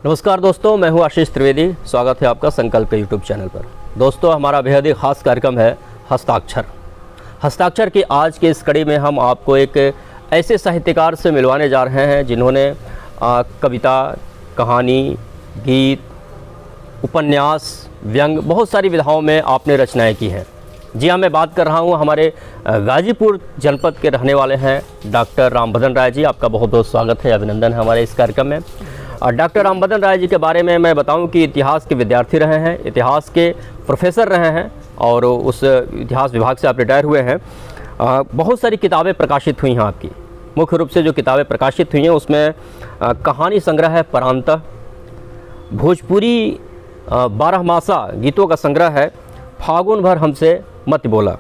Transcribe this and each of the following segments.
नमस्कार दोस्तों, मैं हूं आशीष त्रिवेदी। स्वागत है आपका संकल्प के यूट्यूब चैनल पर। दोस्तों, हमारा बेहद ही खास कार्यक्रम है हस्ताक्षर। हस्ताक्षर की आज की इस कड़ी में हम आपको एक ऐसे साहित्यकार से मिलवाने जा रहे हैं जिन्होंने कविता, कहानी, गीत, उपन्यास, व्यंग, बहुत सारी विधाओं में आपने रचनाएं की हैं। जी हाँ, मैं बात कर रहा हूँ हमारे गाजीपुर जनपद के रहने वाले हैं डॉक्टर रामभदन राय जी। आपका बहुत बहुत स्वागत है, अभिनंदन है हमारे इस कार्यक्रम में। डॉक्टर रामभदन राय जी के बारे में मैं बताऊं कि इतिहास के विद्यार्थी रहे हैं, इतिहास के प्रोफेसर रहे हैं और उस इतिहास विभाग से आप रिटायर हुए हैं। बहुत सारी किताबें प्रकाशित हुई हैं आपकी। मुख्य रूप से जो किताबें प्रकाशित हुई हैं उसमें कहानी संग्रह है परांतः, भोजपुरी 12 मासा गीतों का संग्रह है फागुन भर हमसे मत बोला,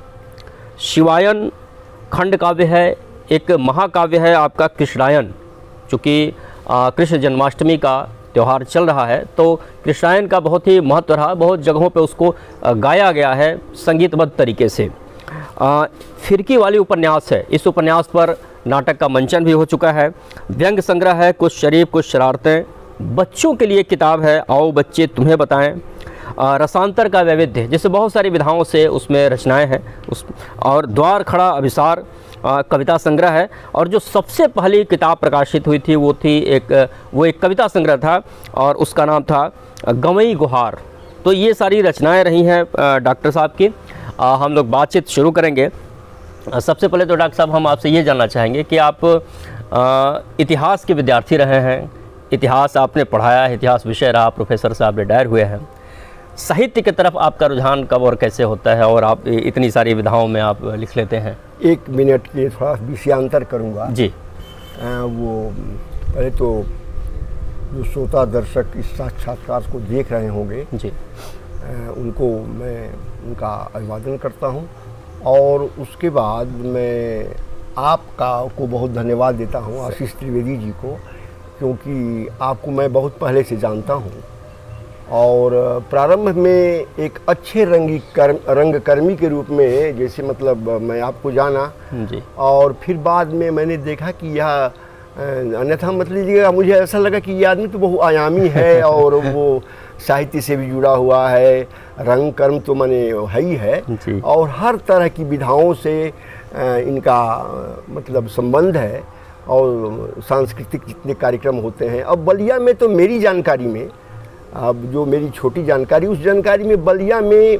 शिवायन खंड काव्य है, एक महाकाव्य है आपका कृष्णायन। चूँकि कृष्ण जन्माष्टमी का त्यौहार चल रहा है तो कृष्णायन का बहुत ही महत्व रहा, बहुत जगहों पे उसको गाया गया है संगीतबद्ध तरीके से। फिरकी वाली उपन्यास है, इस उपन्यास पर नाटक का मंचन भी हो चुका है। व्यंग संग्रह है कुछ शरीफ कुछ शरारतें, बच्चों के लिए किताब है आओ बच्चे तुम्हें बताएं, रसांतर का वैविध्य, जैसे बहुत सारी विधाओं से उसमें रचनाएं हैं और द्वार खड़ा अभिसार कविता संग्रह है। और जो सबसे पहली किताब प्रकाशित हुई थी वो एक कविता संग्रह था और उसका नाम था गवई गुहार। तो ये सारी रचनाएं रही हैं डॉक्टर साहब की। हम लोग बातचीत शुरू करेंगे। सबसे पहले तो डॉक्टर साहब हम आपसे ये जानना चाहेंगे कि आप इतिहास के विद्यार्थी रहे हैं, इतिहास आपने पढ़ाया है, इतिहास विषय रहा, प्रोफेसर से आप रिटायर हुए हैं। साहित्य की तरफ आपका रुझान कब और कैसे होता है और आप इतनी सारी विधाओं में आप लिख लेते हैं? 1 मिनट के थोड़ा विषयांतर करूंगा जी। वो पहले तो जो श्रोता दर्शक इस साक्षात्कार को देख रहे होंगे जी, उनको मैं उनका अभिवादन करता हूं और उसके बाद मैं आपका को बहुत धन्यवाद देता हूं, आशीष त्रिवेदी जी को, क्योंकि आपको मैं बहुत पहले से जानता हूं और प्रारंभ में एक अच्छे रंगकर्मी के रूप में, जैसे मतलब मैं आपको जाना जी। और फिर बाद में मैंने देखा कि यह अन्यथा मत लीजिएगा, मुझे ऐसा लगा कि यह आदमी तो बहुआयामी है और वो साहित्य से भी जुड़ा हुआ है, रंग कर्म तो माने है ही है और हर तरह की विधाओं से इनका मतलब संबंध है और सांस्कृतिक जितने कार्यक्रम होते हैं। अब बलिया में तो मेरी जानकारी में, अब जो मेरी छोटी जानकारी, उस जानकारी में बलिया में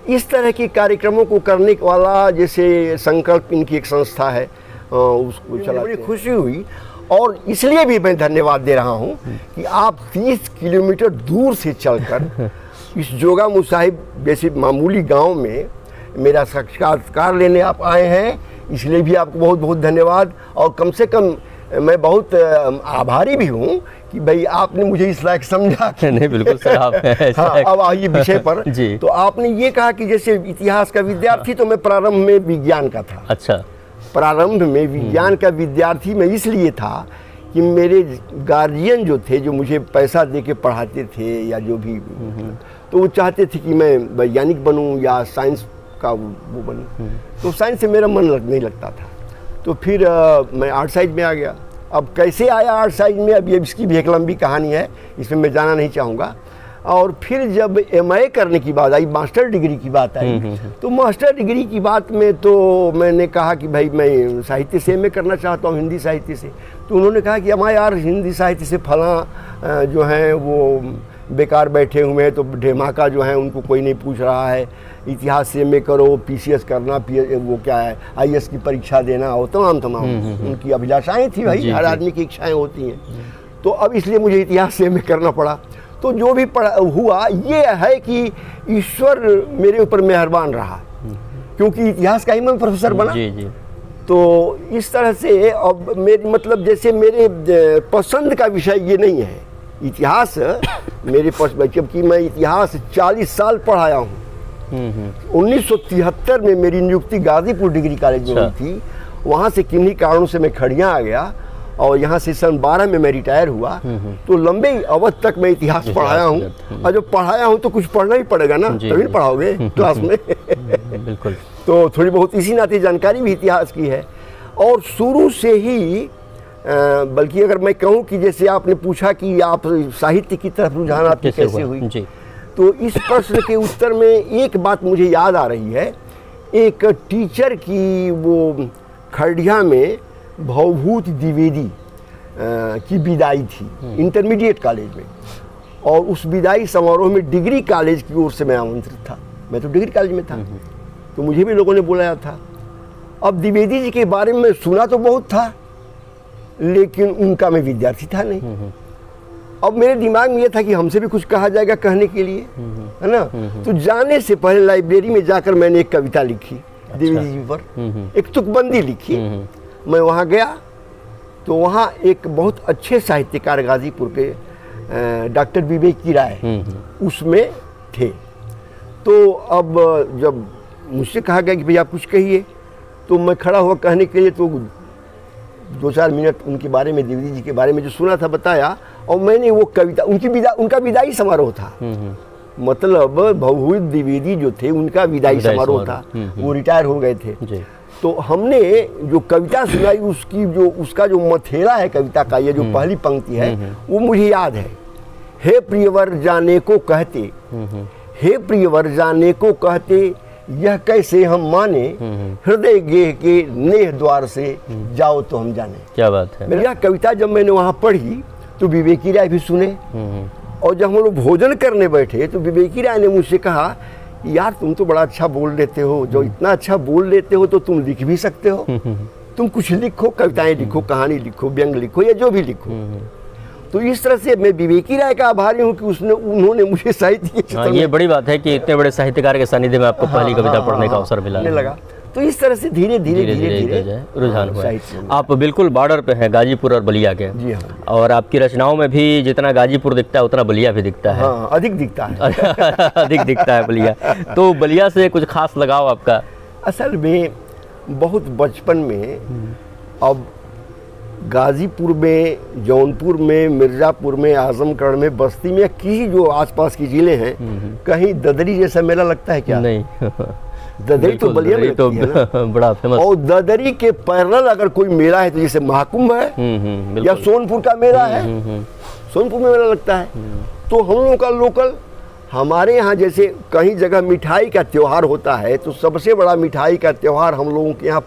इस तरह के कार्यक्रमों को करने वाला, जैसे संकल्प इनकी एक संस्था है, उसको चला, बड़ी खुशी हुई। और इसलिए भी मैं धन्यवाद दे रहा हूं कि आप 30 किलोमीटर दूर से चलकर इस जोगा मुसाहिब जैसे मामूली गांव में मेरा साक्षात्कार लेने आप आए हैं, इसलिए भी आपको बहुत बहुत धन्यवाद। और कम से कम मैं बहुत आभारी भी हूँ कि भाई आपने मुझे इस लायक समझा। नहीं बिल्कुल सर, आप हाँ, अब आइए विषय पर जी। तो आपने ये कहा कि जैसे इतिहास का विद्यार्थी, तो मैं प्रारंभ में विज्ञान का था। अच्छा, प्रारंभ में विज्ञान का विद्यार्थी मैं इसलिए था कि मेरे गार्जियन जो थे, जो मुझे पैसा दे के पढ़ाते थे या जो भी, तो वो चाहते थे कि मैं वैज्ञानिक बनूँ या साइंस का वो बनूँ। तो साइंस से मेरा मन नहीं लगता था, तो फिर मैं आर्ट साइंस में आ गया। अब कैसे आया आर्ट साइंस में, अब ये इसकी भी एक लंबी कहानी है, इसमें मैं जाना नहीं चाहूँगा। और फिर जब MA करने की बात आई, मास्टर डिग्री की बात आई, तो मास्टर डिग्री की बात में तो मैंने कहा कि भाई मैं साहित्य से MA करना चाहता हूँ, हिंदी साहित्य से। तो उन्होंने कहा कि अम्मा यार हिंदी साहित्य से फला जो हैं वो बेकार बैठे हुए हैं, तो ढेमाका जो हैं उनको कोई नहीं पूछ रहा है, इतिहास से MA करो, PCS करना, वो क्या है IAS की परीक्षा देना और तमाम उनकी अभिलाषाएं थी भाई, हर आदमी की इच्छाएं होती हैं। तो अब इसलिए मुझे इतिहास से MA करना पड़ा। तो जो भी हुआ ये है कि ईश्वर मेरे ऊपर मेहरबान रहा, क्योंकि इतिहास का ही मैं प्रोफेसर बना जी। तो इस तरह से अब मेरी मतलब जैसे मेरे पसंद का विषय ये नहीं है इतिहास मेरे पास, जबकि मैं इतिहास 40 साल पढ़ाया हूँ। 1973 में मेरी नियुक्ति गाजीपुर डिग्री कॉलेज में हुई थी, वहाँ से किन्हीं कारणों से मैं खड़ियाँ आ गया और यहाँ से सन 12 में मैं रिटायर हुआ। तो लंबे अवध तक मैं इतिहास पढ़ाया हूँ और जब पढ़ाया हूँ तो कुछ पढ़ना ही पड़ेगा ना, तभी पढ़ाओगे क्लास में। बिल्कुल। तो थोड़ी बहुत इसी नाते जानकारी भी इतिहास की है और शुरू से ही बल्कि अगर मैं कहूँ कि जैसे आपने पूछा कि आप साहित्य की तरफ रुझान आपकी कैसे हुई जी। तो इस प्रश्न के उत्तर में एक बात मुझे याद आ रही है। एक टीचर की वो खरड़िया में भवभूत द्विवेदी की विदाई थी इंटरमीडिएट कॉलेज में, और उस विदाई समारोह में डिग्री कॉलेज की ओर से मैं आमंत्रित था। मैं तो डिग्री कॉलेज में था, तो मुझे भी लोगों ने बुलाया था। अब द्विवेदी जी के बारे में सुना तो बहुत था, लेकिन उनका मैं विद्यार्थी था नहीं। अब मेरे दिमाग में यह था कि हमसे भी कुछ कहा जाएगा कहने के लिए, है ना। तो जाने से पहले लाइब्रेरी में जाकर मैंने एक कविता लिखी द्विवेदी जी पर, एक तुकबंदी लिखी। मैं वहाँ गया तो वहाँ एक बहुत अच्छे साहित्यकार गाजीपुर के डॉक्टर विवेकी राय उसमें थे। तो अब जब मुझसे कहा गया कि भैया आप कुछ कहिए, तो मैं खड़ा हुआ कहने के लिए, तो 2-4 मिनट उनके बारे में, द्विवेदी जी के बारे में जो सुना था बताया, और मैंने वो कविता, उनका विदाई समारोह था। मतलब भवभूत द्विवेदी जो थे उनका विदाई समारोह था, वो रिटायर हो गए थे। तो हमने जो कविता सुनाई उसका जो मथेरा है कविता का, ये जो पहली पंक्ति है वो मुझे याद है। हे प्रियवर जाने को कहते, हे प्रियवर जाने को कहते, यह कैसे हम माने, हृदय गेह के नेह द्वार से जाओ तो हम जाने। क्या बात है। यह कविता जब मैंने वहाँ पढ़ी तो विवेकी राय भी सुने, और जब हम लोग भोजन करने बैठे तो विवेकी राय ने मुझसे कहा, यार तुम तो बड़ा अच्छा बोल लेते हो, जो इतना अच्छा बोल लेते हो तो तुम लिख भी सकते हो, तुम कुछ लिखो, कविताएं लिखो, कहानी लिखो, व्यंग लिखो, या जो भी लिखो। तो इस तरह से मैं विवेकी राय का आभारी हूँ कि उन्होंने मुझे साहित्य के ये बड़ी बात है कि इतने बड़े साहित्यकार के सानिध्य में आपको पहली कविता पढ़ने का अवसर मिला लगा। तो इस तरह से धीरे धीरे रुझान हुआ। आप बिल्कुल बॉर्डर पे हैं गाजीपुर और बलिया के। जी हाँ। और आपकी रचनाओं में भी जितना गाजीपुर दिखता है उतना बलिया भी दिखता है। हाँ, अधिक दिखता है। अधिक दिखता है बलिया। तो बलिया से कुछ खास लगाव आपका? असल में बहुत बचपन में, अब गाजीपुर में, जौनपुर में, मिर्ज़ापुर में, आजमगढ़ में, बस्ती में, किसी जो आसपास की जिले हैं, कहीं ददरी जैसा मेला लगता है क्या? नहीं। ददरी तो बलिया में लगती है ना, बड़ा फेमस। और ददरी के पैरेलल अगर कोई मेला है तो जैसे महाकुंभ है, या सोनपुर का मेला है, सोनपुर में मेला लगता है। तो हम लोगों का लोकल, हमारे यहाँ जैसे कहीं जगह मिठाई का त्योहार होता है, तो सबसे बड़ा मिठाई का त्योहार हम लोगों के यहाँ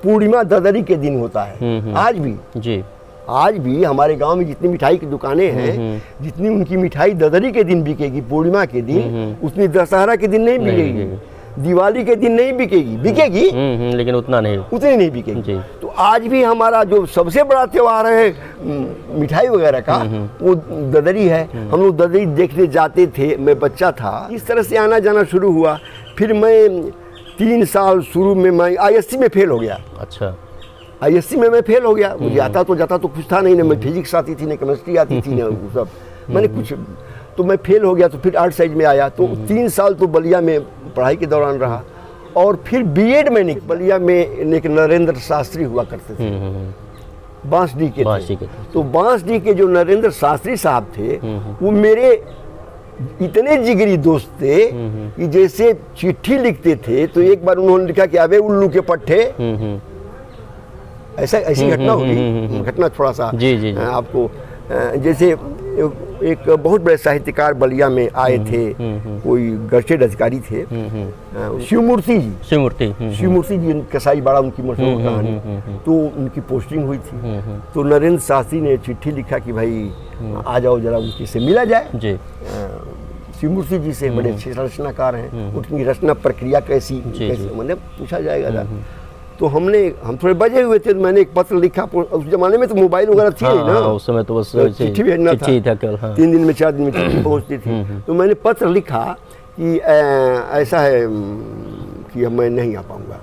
पूर्णिमा ददरी के दिन होता है। आज भी जी, आज भी हमारे गांव में जितनी मिठाई की दुकानें हैं, जितनी उनकी मिठाई ददरी के दिन बिकेगी, पूर्णिमा के दिन, उतनी दशहरा के दिन नहीं बिकेगी, दिवाली के दिन नहीं बिकेगी, बिकेगी लेकिन उतना नहीं, उतनी नहीं बिकेगी। तो आज भी हमारा जो सबसे बड़ा त्योहार है मिठाई वगैरह का, वो ददरी है। हम लोग ददरी देखने जाते थे, मैं बच्चा था, इस तरह से आना जाना शुरू हुआ। फिर मैं 3 साल शुरू में मैं ISC में फेल हो गया। अच्छा। ISC में मैं फेल हो गया। मुझे आता तो जाता तो कुछ था नहीं, ना मैं फिजिक्स आती थी, ना केमिस्ट्री आती थी, ना सब, मैंने कुछ, तो मैं फेल हो गया। तो फिर आर्ट साइड में आया, तो 3 साल तो बलिया में पढ़ाई के दौरान रहा। और फिर B.Ed मैंने बलिया में एक नरेंद्र शास्त्री हुआ करते थे, बांसडी के थे। तो बांसडी के जो नरेंद्र शास्त्री साहब थे, वो मेरे इतने जिगरी दोस्त थे कि जैसे चिट्ठी लिखते थे तो एक बार उन्होंने लिखा कि अबे उल्लू के पट्टे, ऐसी घटना होगी। घटना थोड़ा सा जी। आपको, जैसे एक बहुत बड़े साहित्यकार बलिया में आए थे, कोई गजेटेड अधिकारी थे, शिवमूर्ति जी कसाई बाड़ा उनकी मशहूर कहानी, तो उनकी पोस्टिंग हुई थी। तो नरेंद्र शास्त्री ने चिट्ठी लिखा कि भाई आ जाओ जरा उनकी से मिला जाए। शिवमूर्ति जी से, बड़े अच्छे रचनाकार हैं, उनकी रचना प्रक्रिया कैसी मतलब पूछा जाएगा। तो हम थोड़े बजे हुए थे, तो मैंने एक पत्र लिखा। उस जमाने में तो मोबाइल वगैरह थी नहीं ना, उस समय तो बस चिट्ठी भेजना था, 3 दिन में 4 दिन में चिट्ठी पहुंचती थी। तो मैंने पत्र लिखा कि ऐसा है कि मैं नहीं आ पाऊंगा,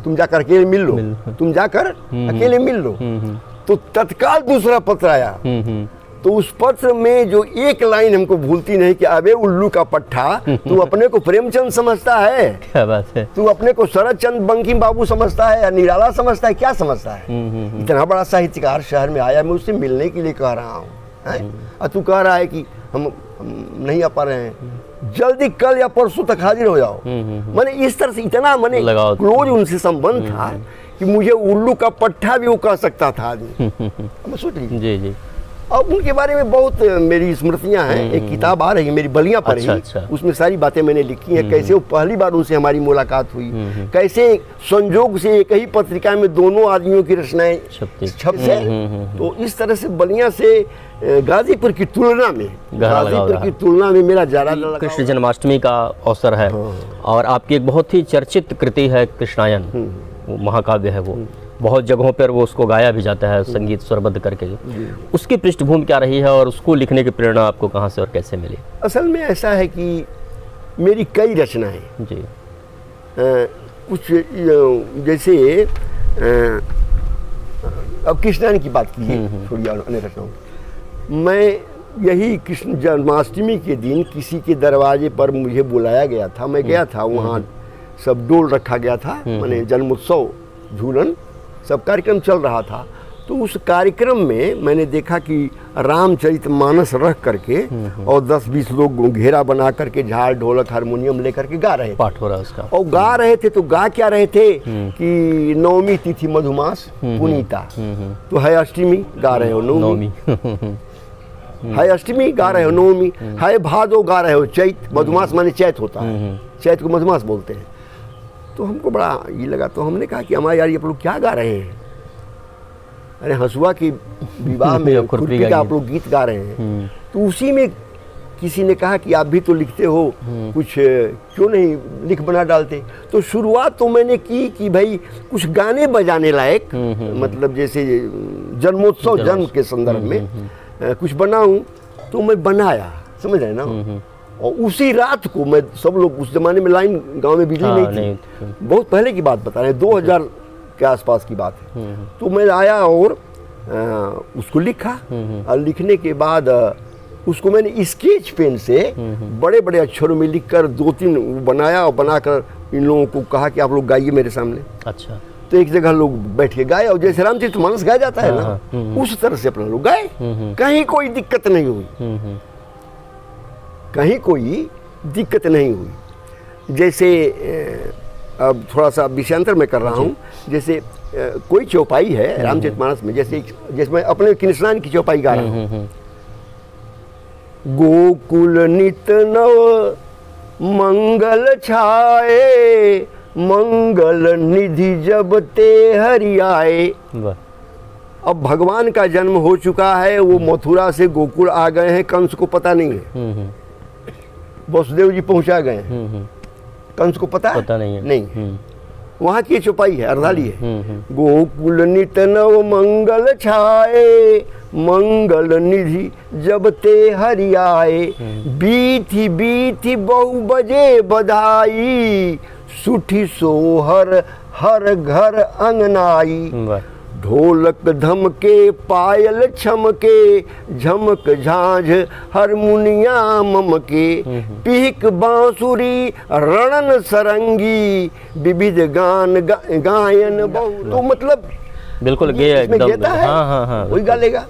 तुम जाकर अकेले मिल लो, तुम जाकर अकेले मिल लो। तो तत्काल दूसरा पत्र आया। तो उस पत्र में जो एक लाइन हमको भूलती नहीं कि अबे उल्लू का पट्टा, तू अपने को प्रेमचंद समझता है? क्या बात है। तू अपने को शरद चंद्र बंकिम बाबू समझता है या निराला समझता है? क्या समझता है? इतना बड़ा साहित्यकार शहर में आया, मैं उससे मिलने के लिए कह रहा हूँ, और तू कह रहा है कि हम नहीं आ पा रहे हैं, जल्दी कल या परसों तक हाजिर हो जाओ। मैंने इस तरह से इतना मैंने क्लोज उनसे संबंध था कि मुझे उल्लू का पट्टा भी वो कह सकता था आदमी। अब सोच लीजिए। जी जी। अब उनके बारे में बहुत मेरी स्मृतियां हैं। एक किताब आ रही है मेरी बलियां पर ही, उसमें सारी बातें मैंने लिखी हैं। कैसे वो पहली बार उनसे हमारी मुलाकात हुई, कैसे संजोग से एक ही पत्रिका में दोनों आदमियों की रचनाएं छपे। तो इस तरह से बलियां से गाजीपुर की तुलना में मेरा ज़्यादा कृष्ण जन्माष्टमी का अवसर है और आपकी एक बहुत ही चर्चित कृति है कृष्णायन, महाकाव्य है वो, बहुत जगहों पर वो उसको गाया भी जाता है संगीत स्वरबद्ध करके। उसकी पृष्ठभूमि क्या रही है और उसको लिखने की प्रेरणा आपको कहाँ से और कैसे मिली? असल में ऐसा है कि मेरी कई रचनाएं जी, कुछ जैसे अब कृष्णायन की बात की थोड़ी अन्य रचनाओं, मैं यही कृष्ण जन्माष्टमी के दिन किसी के दरवाजे पर मुझे बुलाया गया था। मैं गया था, वहाँ सब डोल रखा गया था, मैंने जन्मोत्सव झूलन सब कार्यक्रम चल रहा था। तो उस कार्यक्रम में मैंने देखा कि रामचरितमानस रख करके और 10-20 लोग घेरा बना करके झाल ढोलक हारमोनियम लेकर के गा रहे थे, पाठ हो रहा है उसका। और गा रहे थे तो गा क्या रहे थे कि नवमी तिथि मधुमास पुनीता, तो है अष्टमी गा रहे हो नवमी, है अष्टमी गा रहे हो नवमी, है भादो गा रहे हो चैत, मधुमास माने चैत होता है, चैत को मधुमास बोलते हैं। तो हमको बड़ा ये लगा, तो हमने कहा कि हमारे यार ये आप लोग क्या गा रहे हैं? अरे हंसुआ की विवाह में खुरपी का आप लोग गीत गा रहे हैं। तो उसी में किसी ने कहा कि आप भी तो लिखते हो, कुछ क्यों नहीं लिख बना डालते? तो शुरुआत तो मैंने की कि भाई कुछ गाने बजाने लायक, मतलब जैसे जन्मोत्सव जन्म के संदर्भ में कुछ बनाऊं, तो मैं बनाया, समझ रहे ना। और उसी रात को मैं, सब लोग उस जमाने में लाइन गांव में बिजली नहीं थी, बहुत पहले की बात बता रहे हैं, 2000 के आसपास की बात है। तो मैं आया और उसको लिखा, और लिखने के बाद उसको मैंने स्केच पेन से बड़े बड़े अक्षरों में लिखकर 2-3 बनाया, और बनाकर इन लोगों को कहा कि आप लोग गाइए मेरे सामने। अच्छा। तो एक जगह लोग बैठ के गाए, और जैसे रामचरितमानस गाया जाता है ना, उस तरह से अपना लोग गाए। कहीं कोई दिक्कत नहीं हुई, कहीं कोई दिक्कत नहीं हुई। जैसे अब थोड़ा सा विषयांतर में कर रहा हूँ, जैसे कोई चौपाई है रामचरितमानस में, जैसे मैं अपने कृष्णायन की चौपाई गा रहा हूँ। गोकुल नित नव मंगल छाए, मंगल निधि जब ते हरि आए। अब भगवान का जन्म हो चुका है, वो मथुरा से गोकुल आ गए हैं, कंस को पता नहीं है, वसुदेव जी पहुंचा गए हैं, कंस को पता नहीं है, नहीं। वहाँ की चौपाई है, अर्धाली है। गोकुल नित नव मंगल छाए, मंगल निधि जब ते हरि आए, बीथी बीथी बहु बजे बधाई, सुठी सोहर हर घर अंगनाई। ढोलक धमके पायल छमके, झमक झांझ हारमोनिया ममके, पीक बांसुरी रणन सरंगी, विविध गान गायन बहु। तो मतलब बिल्कुल एकदम हाँ, वही गा लेगा।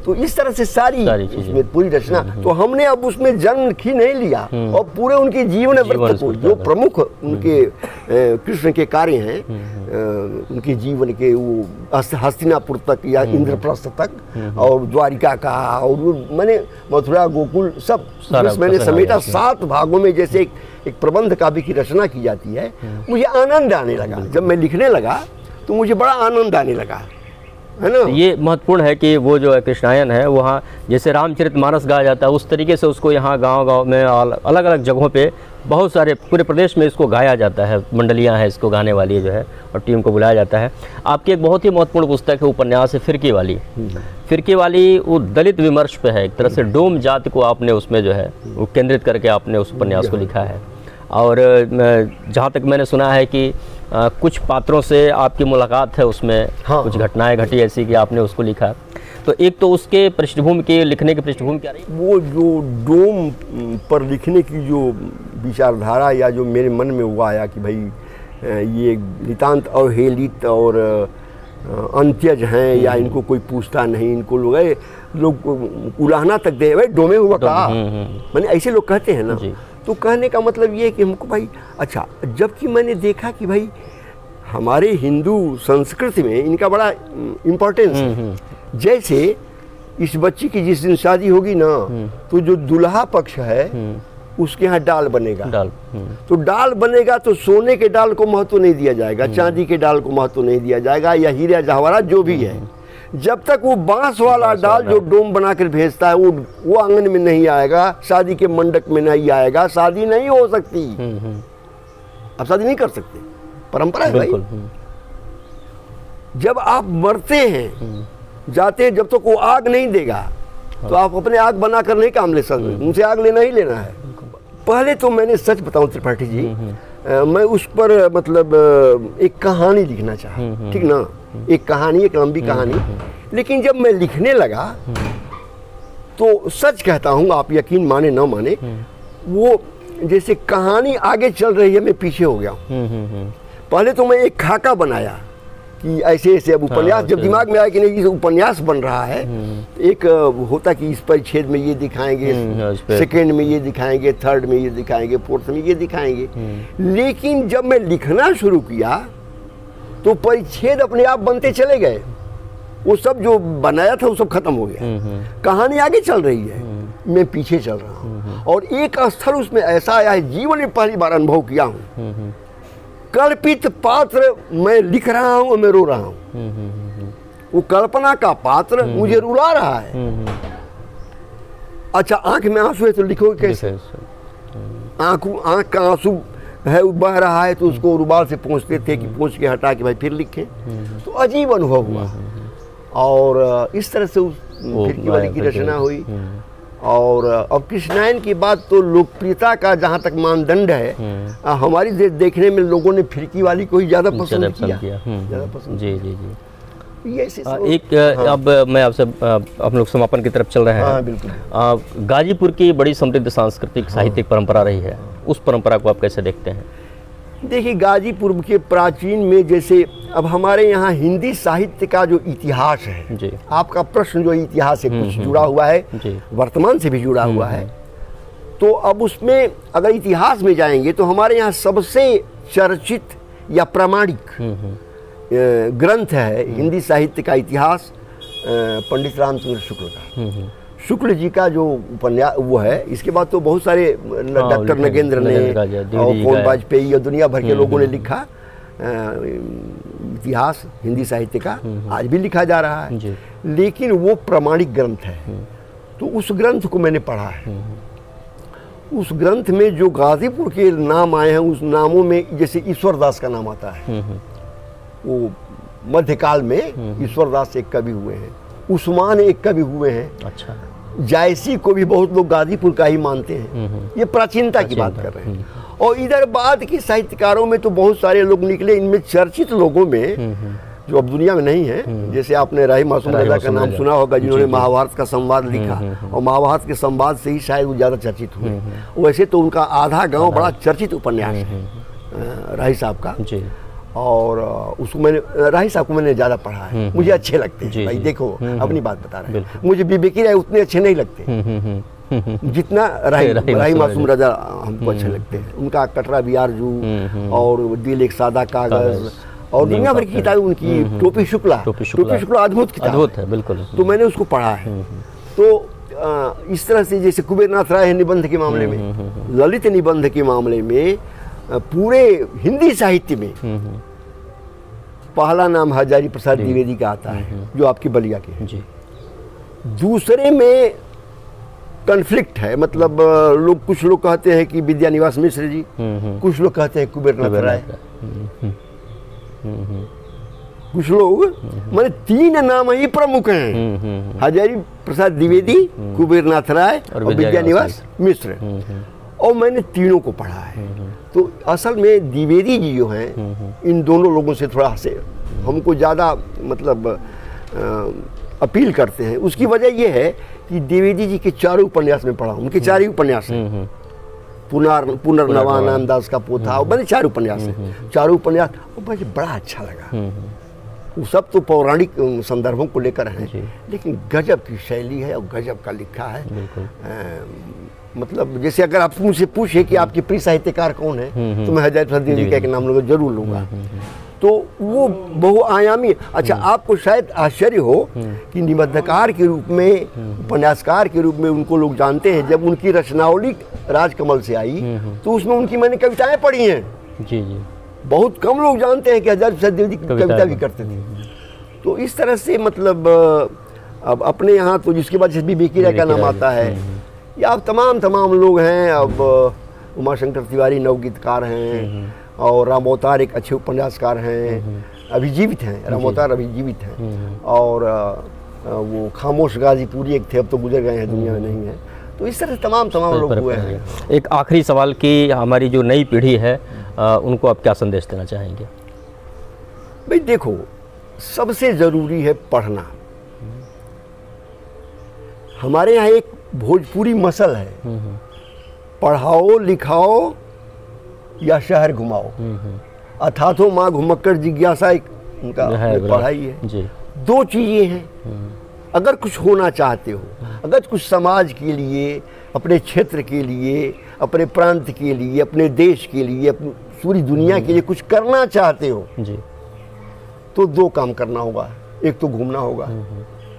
तो इस तरह से सारी इसमें पूरी रचना। तो हमने अब उसमें जन्म ही नहीं लिया, और पूरे उनके जीवन वृत्त को, जो प्रमुख उनके कृष्ण के कार्य हैं, उनके जीवन के, वो हस्तिनापुर तक या इंद्रप्रस्थ तक, और द्वारिका का, और मैंने मथुरा गोकुल सब मैंने समेटा 7 भागों में, जैसे एक प्रबंध काव्य की रचना की जाती है। मुझे आनंद आने लगा जब मैं लिखने लगा, तो मुझे बड़ा आनंद आने लगा, है ना। ये महत्वपूर्ण है कि वो जो है कृष्णायन है, वहाँ जैसे रामचरितमानस गाया जाता है, उस तरीके से उसको यहाँ गांव-गांव में अलग अलग जगहों पे बहुत सारे, पूरे प्रदेश में इसको गाया जाता है, मंडलियाँ हैं इसको गाने वाली जो है, और टीम को बुलाया जाता है। आपकी एक बहुत ही महत्वपूर्ण पुस्तक है, उपन्यास है फिरकी वाली। फिरकी वाली वो दलित विमर्श पे है, एक तरह से डोम जाति को आपने उसमें जो है वो केंद्रित करके आपने उस उपन्यास को लिखा है। और जहाँ तक मैंने सुना है कि कुछ पात्रों से आपकी मुलाकात है उसमें, कुछ घटनाएं घटी ऐसी कि आपने उसको लिखा। तो एक तो उसके पृष्ठभूमि के, लिखने की पृष्ठभूमि क्या रही? वो जो डोम पर लिखने की जो विचारधारा, या जो मेरे मन में हुआ आया कि भाई ये नितांत अवहेलित और अंत्यज हैं, या इनको कोई पूछता नहीं, इनको लोग उलाहना तक दे, भाई डोमे हुआ कहा, मैंने ऐसे लोग कहते हैं ना। तो कहने का मतलब ये है कि हमको भाई, अच्छा, जबकि मैंने देखा कि भाई हमारे हिंदू संस्कृति में इनका बड़ा इम्पोर्टेंस है। जैसे इस बच्ची की जिस दिन शादी होगी ना, तो जो दूल्हा पक्ष है उसके यहाँ डाल बनेगा। तो डाल बनेगा तो सोने के डाल को महत्व नहीं दिया जाएगा, चांदी के डाल को महत्व नहीं दिया जाएगा, या हीरा जवाहरात जो भी है। जब तक वो बांस वाला डाल जो डोम बनाकर भेजता है वो आंगन में नहीं आएगा, शादी के मंडप में नहीं आएगा, शादी नहीं हो सकती। आप शादी नहीं कर सकते, परंपरा है भाई। जब आप मरते हैं, जाते हैं, जब तक वो आग नहीं देगा तो आप अपने आग बनाकर नहीं काम ले सकते, उनसे आग लेना ही लेना है। पहले तो मैंने सच बताऊं त्रिपाठी जी, मैं उस पर मतलब एक कहानी लिखना चाहा, ठीक ना, एक कहानी, एक लंबी कहानी। लेकिन जब मैं लिखने लगा तो सच कहता हूँ, आप यकीन माने ना माने, वो जैसे कहानी आगे चल रही है, मैं पीछे हो गया हूँ। पहले तो मैं एक खाका बनाया कि ऐसे ऐसे, अब उपन्यास जब दिमाग में आया कि नहीं उपन्यास बन रहा है, एक होता कि इस परिच्छेद में ये दिखाएंगे, सेकंड में ये दिखाएंगे, थर्ड में ये दिखाएंगे, फोर्थ में ये दिखाएंगे। लेकिन जब मैं लिखना शुरू किया तो परिच्छेद अपने आप बनते चले गए, वो सब जो बनाया था वो सब खत्म हो गया। कहानी आगे चल रही है, मैं पीछे चल रहा हूँ। और एक स्थल उसमें ऐसा आया है, जीवन में पहली बार अनुभव किया हूँ, कल्पित पात्र मैं लिख रहा हूँ और मैं रो रहा हूँ। वो कल्पना का पात्र मुझे रुला रहा है। अच्छा, आंख में आंसू है तो लिखोगे कैसे? आंख का आंसू है, बह रहा है तो उसको रुमाल से पोंछते थे कि पोंछ के हटा के भाई फिर लिखें। तो अजीब अनुभव हुआ। और इस तरह से उस फिरकी वाली की रचना हुई। और अब कृष्णायन की बात तो लोकप्रियता का जहाँ तक मानदंड है, हमारी देखने में लोगों ने फिरकी वाली को ही ज़्यादा पसंद किया। ज़्यादा पसंद। जी जी जी। एक अब मैं आपसे, हम लोग समापन की तरफ चल रहे हैं। हाँ, बिल्कुल। गाजीपुर की बड़ी समृद्ध सांस्कृतिक साहित्यिक परंपरा रही है, उस परंपरा को आप कैसे देखते हैं? देखिए, गाजीपुर के प्राचीन में जैसे अब हमारे यहाँ हिंदी साहित्य का जो इतिहास है जी। आपका प्रश्न जो इतिहास से कुछ जुड़ा हुआ है, वर्तमान से भी जुड़ा हुआ है। तो अब उसमें अगर इतिहास में जाएंगे तो हमारे यहाँ सबसे चर्चित या प्रामाणिक ग्रंथ है हिंदी साहित्य का इतिहास, पंडित रामचंद्र शुक्ल का। शुक्ल जी का जो उपन्यास वो है। इसके बाद तो बहुत सारे डॉक्टर नगेंद्र ने और कौन वाजपेयी और दुनिया भर के लोगों ने लिखा इतिहास हिंदी साहित्य का, आज भी लिखा जा रहा है। लेकिन वो प्रामाणिक ग्रंथ है। तो उस ग्रंथ को मैंने पढ़ा है। उस ग्रंथ में जो गाजीपुर के नाम आए हैं, उस नामों में जैसे ईश्वरदास का नाम आता है, वो मध्यकाल में ईश्वरदास एक कवि हुए हैं, उस्मान एक कवि हुए हैं। अच्छा। जायसी को भी बहुत लोग गाजीपुर का ही मानते हैं। ये प्राचीनता की बात कर रहे हैं। और इधर बाद के साहित्यकारों में तो बहुत सारे लोग निकले। इनमें चर्चित लोगों में जो अब दुनिया में नहीं है, जैसे आपने राही मासूम रजा का नाम सुना होगा, जिन्होंने महाभारत का संवाद लिखा, और महाभारत के संवाद से ही शायद वो ज़्यादा चर्चित हुए। वैसे तो उनका आधा गाँव बड़ा चर्चित उपन्यास है राही साहब का। और उसको मैंने, राही साहब को मैंने ज़्यादा पढ़ा है, मुझे अच्छे लगते हैं भाई। देखो, अपनी बात बता रहे हैं, मुझे विवेकी राय उतने अच्छे नहीं लगते जितना राही मासूम रजा हमको अच्छे लगते हैं। उनका कटरा बियारजू और दिल एक सादा कागज और दुनिया भर की किताबें उनकी, टोपी शुक्ला अद्भुत किताब है, बिल्कुल। तो मैंने उसको पढ़ा है। तो इस तरह से जैसे कुबेरनाथ राय है निबंध के मामले में, ललित निबंध के मामले में, पूरे हिंदी साहित्य में पहला नाम हजारी प्रसाद द्विवेदी का आता है, जो आपकी बलिया के हैं। दूसरे में कन्फ्लिक्ट है, मतलब कुछ लोग कहते हैं कि विद्यानिवास मिश्र जी, कुछ लोग कहते हैं कुबेरनाथ राय, कुछ लोग, माने तीन नाम ही प्रमुख हैं, हजारी प्रसाद द्विवेदी, कुबेरनाथ राय और विद्यानिवास मिश्र। और मैंने तीनों को पढ़ा है। तो असल में द्विवेदी जी जो हैं, इन दोनों लोगों से थोड़ा से हमको ज़्यादा मतलब अपील करते हैं। उसकी वजह यह है कि द्विवेदी जी के चारों उपन्यास में पढ़ा, उनके चार ही उपन्यास हैं। पुनर्नवा नामदास का पोथा, और मैंने चार उपन्यास हैं, चारों उपन्यास, और मुझे बड़ा अच्छा लगा। वो सब तो पौराणिक संदर्भों को लेकर हैं, लेकिन गजब की शैली है और गजब का लिखा है। मतलब जैसे अगर आप मुझसे पूछे कि आपके प्रिय साहित्यकार कौन है, तो मैं हजारी प्रसाद द्विवेदी का एक नाम जरूर लूँगा। तो वो बहुआयामी। अच्छा, आपको शायद आश्चर्य हो कि निबंधकार के रूप में, उपन्यासकार के रूप में उनको लोग जानते हैं। जब उनकी रचनावली राजकमल से आई तो उसमें उनकी मैंने कविताएं पढ़ी हैं। जी जी। बहुत कम लोग जानते हैं कि हज़ार प्रसाद द्विवेदी कविता भी करते थे। तो इस तरह से मतलब अब अपने यहाँ तो जिसके बाद एस.बी. बेकिरा का नाम आता है, या अब तमाम लोग हैं। अब उमाशंकर तिवारी नवगीतकार हैं, और राम अवतार एक अच्छे उपन्यासकार हैं, अभी जीवित हैं। राम अवतार अभी जीवित हैं। और वो खामोश गाजीपुरी एक थे, अब तो गुजर गए हैं, दुनिया में नहीं है। तो इस तरह से तमाम लोग हुए हैं। एक आखिरी सवाल कि हमारी जो नई पीढ़ी है उनको आप क्या संदेश देना चाहेंगे? भाई देखो, सबसे ज़रूरी है पढ़ना। हमारे यहाँ एक भोजपुरी मसल है, पढ़ाओ लिखाओ या शहर घुमाओ। अथातो माँ घुमक्कर जिज्ञासा एक उनका पढ़ाई है जी। दो चीज़ें हैं। अगर कुछ होना चाहते हो, अगर कुछ समाज के लिए, अपने क्षेत्र के लिए, अपने प्रांत के लिए, अपने देश के लिए, अपनी पूरी दुनिया के लिए कुछ करना चाहते हो जी, तो दो काम करना होगा। एक तो घूमना होगा,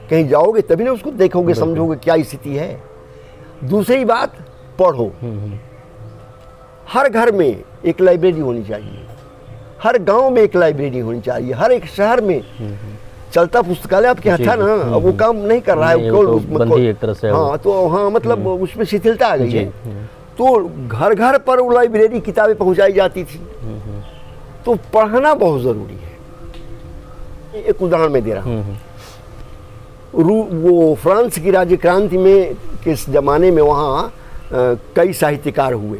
कहीं जाओगे तभी ना उसको देखोगे, समझोगे क्या स्थिति है। दूसरी बात, पढ़ो। हर घर में एक लाइब्रेरी होनी चाहिए, हर गांव में एक लाइब्रेरी होनी चाहिए, हर एक शहर में चलता पुस्तकालय आपके यहाँ था ना, अब वो काम नहीं कर रहा है, एक तरह से। हाँ, तो हाँ मतलब उसमें शिथिलता आ गई है। तो घर घर पर वो लाइब्रेरी किताबें पहुंचाई जाती थी। तो पढ़ना बहुत जरूरी है। एक उदाहरण मैं दे रहा हूँ। वो फ्रांस की राज्य क्रांति में के जमाने में वहाँ कई साहित्यकार हुए।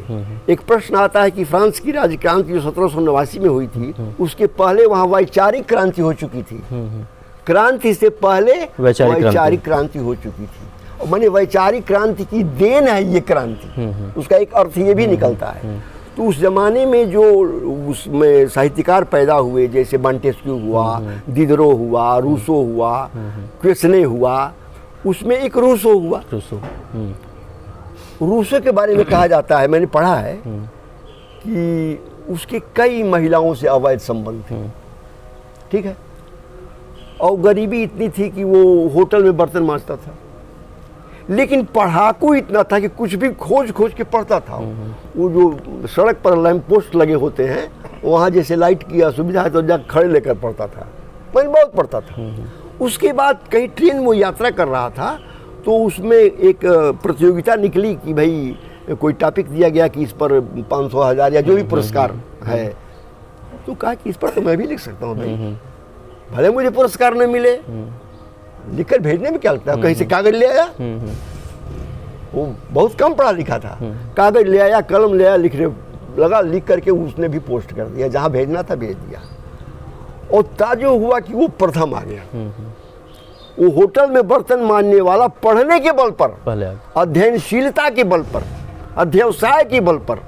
एक प्रश्न आता है कि फ्रांस की राज्य क्रांति जो 1789 में हुई थी, उसके पहले वहाँ वैचारिक क्रांति हो चुकी थी। क्रांति से पहले वैचारिक क्रांति हो चुकी थी। और माने वैचारिक क्रांति की देन है ये क्रांति, उसका एक अर्थ ये भी निकलता है। तो उस जमाने में जो उसमें साहित्यकार पैदा हुए, जैसे मॉन्टेस्क्यू हुआ, दिदरो हुआ, रूसो हुआ, क्वेसने हुआ, उसमें एक रूसो हुआ। रूसो के बारे में कहा जाता है, मैंने पढ़ा है कि उसके कई महिलाओं से अवैध संबंध थे। ठीक है, और गरीबी इतनी थी कि वो होटल में बर्तन मांजता था, लेकिन पढ़ाकू इतना था कि कुछ भी खोज के पढ़ता था। वो जो सड़क पर लैंप पोस्ट लगे होते हैं, वहाँ जैसे लाइट की असुविधा है तो जा खड़े लेकर पढ़ता था। मैं बहुत पढ़ता था। उसके बाद कहीं ट्रेन में यात्रा कर रहा था, तो उसमें एक प्रतियोगिता निकली कि भाई कोई टॉपिक दिया गया कि इस पर 500, 1000 या जो भी पुरस्कार है। तो कहा कि इस पर तो मैं भी लिख सकता हूँ भाई, भले मुझे पुरस्कार न मिले, लिखकर भेजने में क्या लगता है। कहीं से कागज ले आया, वो बहुत कम पढ़ा लिखा था, कागज ले आया, कलम ले आया, लिखने लगा, लिख करके उसने भी पोस्ट कर दिया, जहाँ भेजना था भेज दिया। और ताज्जुब हुआ कि वो प्रथम आ गया। वो होटल में बर्तन मांजने वाला पढ़ने के बल पर, अध्ययनशीलता के बल पर, अध्यवसाय के बल पर,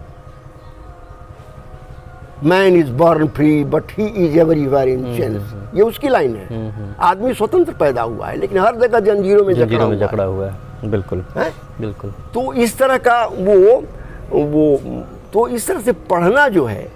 man is born free but he is everywhere in chains, ये उसकी लाइन है। आदमी स्वतंत्र पैदा हुआ है, लेकिन हर जगह जंजीरों में जकड़ा हुआ है। बिल्कुल है, बिल्कुल। तो इस तरह का वो तो इस तरह से पढ़ना जो है,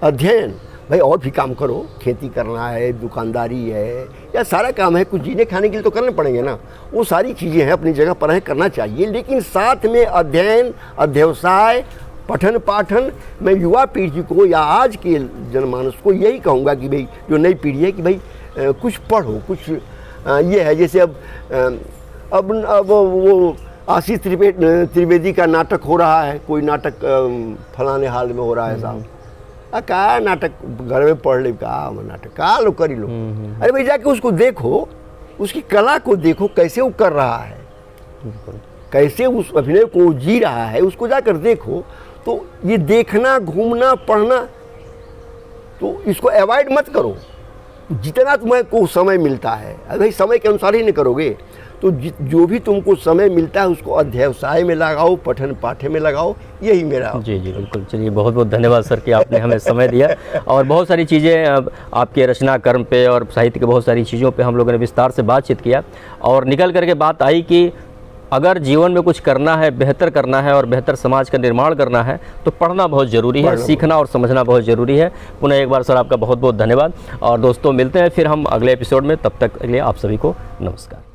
अध्ययन, भाई और भी काम करो, खेती करना है, दुकानदारी है, या सारा काम है, कुछ जीने खाने के लिए तो करने पड़ेंगे ना, वो सारी चीज़ें हैं, अपनी जगह पर है, करना चाहिए। लेकिन साथ में अध्ययन, अध्यवसाय, पठन पाठन। मैं युवा पीढ़ी को या आज के जनमानस को यही कहूँगा कि भाई जो नई पीढ़ी है कि भाई कुछ पढ़ो, कुछ ये है। जैसे अब वो आशीष त्रिवेदी का नाटक हो रहा है, कोई नाटक फलाने हाल में हो रहा है साहब, का नाटक घर में पढ़ ले, का नाटक का लो करी लो। अरे भाई जाके उसको देखो, उसकी कला को देखो, कैसे वो कर रहा है, कैसे उस अभिनय को जी रहा है, उसको जाकर देखो। तो ये देखना, घूमना, पढ़ना, तो इसको अवॉइड मत करो। जितना तुम्हें को समय मिलता है, अगर समय के अनुसार ही नहीं करोगे तो जो भी तुमको समय मिलता है उसको अध्यवसाय में लगाओ, पठन पाठ्य में लगाओ। यही मेरा। जी बिल्कुल। चलिए, बहुत बहुत धन्यवाद सर कि आपने हमें समय दिया, और बहुत सारी चीज़ें आपके रचना कर्म पे और साहित्य के बहुत सारी चीज़ों पे हम लोगों ने विस्तार से बातचीत किया, और निकल करके बात आई कि अगर जीवन में कुछ करना है, बेहतर करना है और बेहतर समाज का निर्माण करना है तो पढ़ना बहुत ज़रूरी है, सीखना और समझना बहुत ज़रूरी है। पुनः एक बार सर आपका बहुत बहुत धन्यवाद। और दोस्तों मिलते हैं फिर हम अगले एपिसोड में, तब तक के लिए आप सभी को नमस्कार।